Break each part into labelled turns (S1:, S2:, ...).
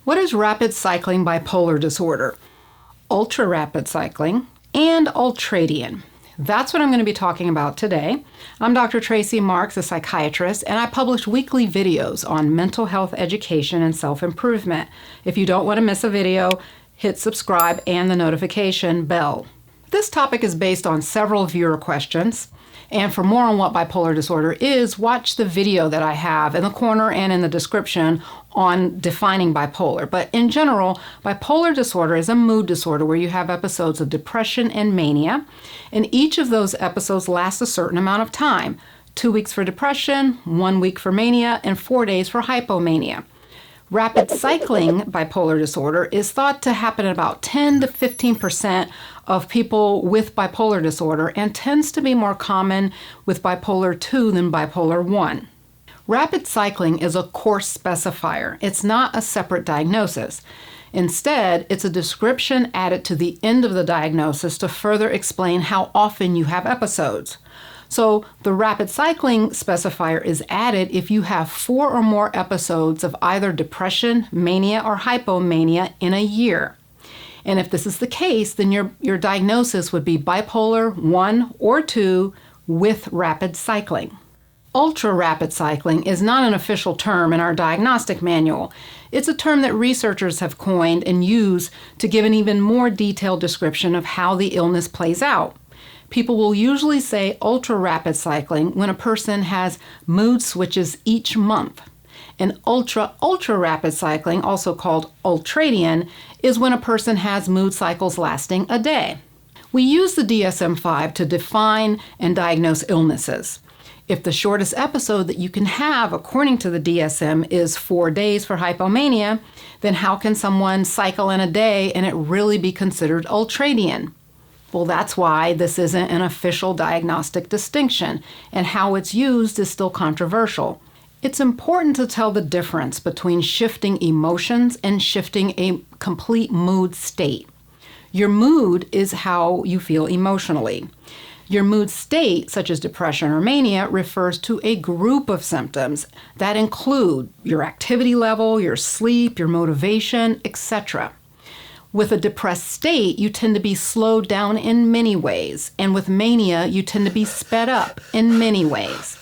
S1: What is rapid cycling bipolar disorder? Ultra-rapid cycling and Ultradian. That's what I'm going to be talking about today. I'm Dr. Tracey Marks, a psychiatrist, and I publish weekly videos on mental health education and self-improvement. If you don't want to miss a video, hit subscribe and the notification bell. This topic is based on several viewer questions. And for more on what bipolar disorder is, watch the video that I have in the corner and in the description on defining bipolar. But in general, bipolar disorder is a mood disorder where you have episodes of depression and mania. And each of those episodes lasts a certain amount of time. 2 weeks for depression, 1 week for mania, and 4 days for hypomania. Rapid cycling bipolar disorder is thought to happen in about 10 to 15% of people with bipolar disorder and tends to be more common with bipolar 2 than bipolar 1. Rapid cycling is a course specifier. It's not a separate diagnosis. Instead, it's a description added to the end of the diagnosis to further explain how often you have episodes. So the rapid cycling specifier is added if you have 4 or more episodes of either depression, mania, or hypomania in a year. And if this is the case, then your diagnosis would be bipolar 1 or 2 with rapid cycling. Ultra-rapid cycling is not an official term in our diagnostic manual. It's a term that researchers have coined and use to give an even more detailed description of how the illness plays out. People will usually say ultra-rapid cycling when a person has mood switches each month. And ultra-rapid cycling, also called Ultradian, is when a person has mood cycles lasting a day. We use the DSM-V to define and diagnose illnesses. If the shortest episode that you can have, according to the DSM, is 4 days for hypomania, then how can someone cycle in a day and it really be considered Ultradian? Well, that's why this isn't an official diagnostic distinction, and how it's used is still controversial. It's important to tell the difference between shifting emotions and shifting a complete mood state. Your mood is how you feel emotionally. Your mood state, such as depression or mania, refers to a group of symptoms that include your activity level, your sleep, your motivation, etc. With a depressed state, you tend to be slowed down in many ways, and with mania, you tend to be sped up in many ways.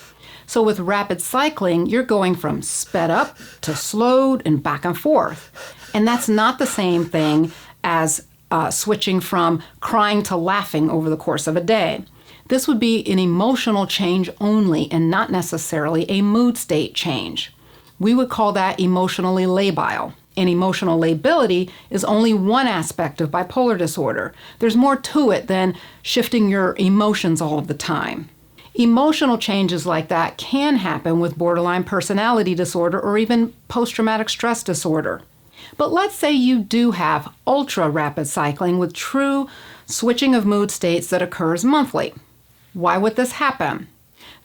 S1: So with rapid cycling, you're going from sped up to slowed and back and forth. And that's not the same thing as switching from crying to laughing over the course of a day. This would be an emotional change only and not necessarily a mood state change. We would call that emotionally labile. And emotional lability is only one aspect of bipolar disorder. There's more to it than shifting your emotions all of the time. Emotional changes like that can happen with borderline personality disorder or even post-traumatic stress disorder. But let's say you do have ultra-rapid cycling with true switching of mood states that occurs monthly. Why would this happen?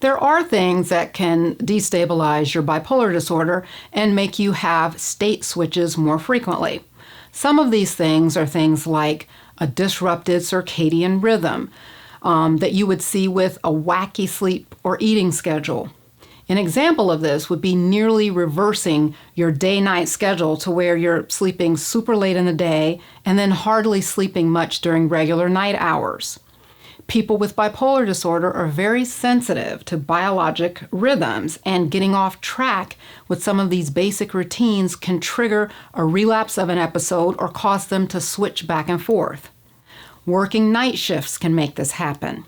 S1: There are things that can destabilize your bipolar disorder and make you have state switches more frequently. Some of these things are things like a disrupted circadian rhythm that you would see with a wacky sleep or eating schedule. An example of this would be nearly reversing your day-night schedule to where you're sleeping super late in the day and then hardly sleeping much during regular night hours. People with bipolar disorder are very sensitive to biologic rhythms, and getting off track with some of these basic routines can trigger a relapse of an episode or cause them to switch back and forth. Working night shifts can make this happen.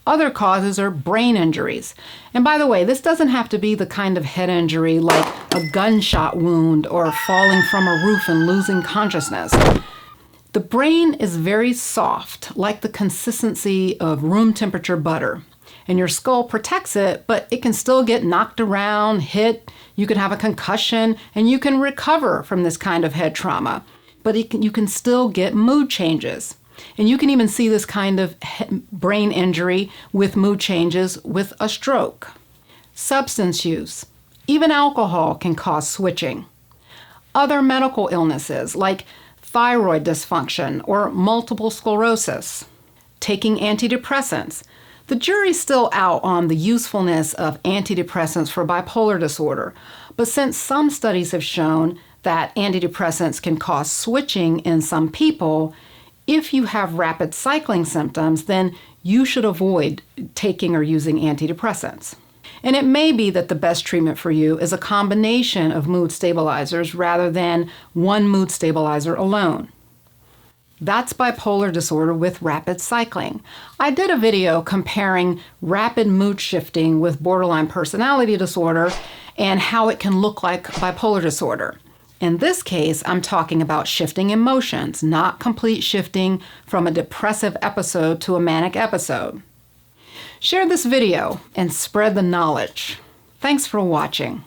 S1: Other causes are brain injuries. And by the way, this doesn't have to be the kind of head injury like a gunshot wound or falling from a roof and losing consciousness. The brain is very soft, like the consistency of room temperature butter. And your skull protects it, but it can still get knocked around, hit, you can have a concussion, and you can recover from this kind of head trauma. But you can still get mood changes. And you can even see this kind of brain injury with mood changes with a stroke. Substance use, even alcohol, can cause switching. Other medical illnesses like thyroid dysfunction or multiple sclerosis. Taking antidepressants. The jury's still out on the usefulness of antidepressants for bipolar disorder, but since some studies have shown that antidepressants can cause switching in some people, if you have rapid cycling symptoms, then you should avoid taking or using antidepressants. And it may be that the best treatment for you is a combination of mood stabilizers rather than one mood stabilizer alone. That's bipolar disorder with rapid cycling. I did a video comparing rapid mood shifting with borderline personality disorder and how it can look like bipolar disorder. In this case, I'm talking about shifting emotions, not complete shifting from a depressive episode to a manic episode. Share this video and spread the knowledge. Thanks for watching.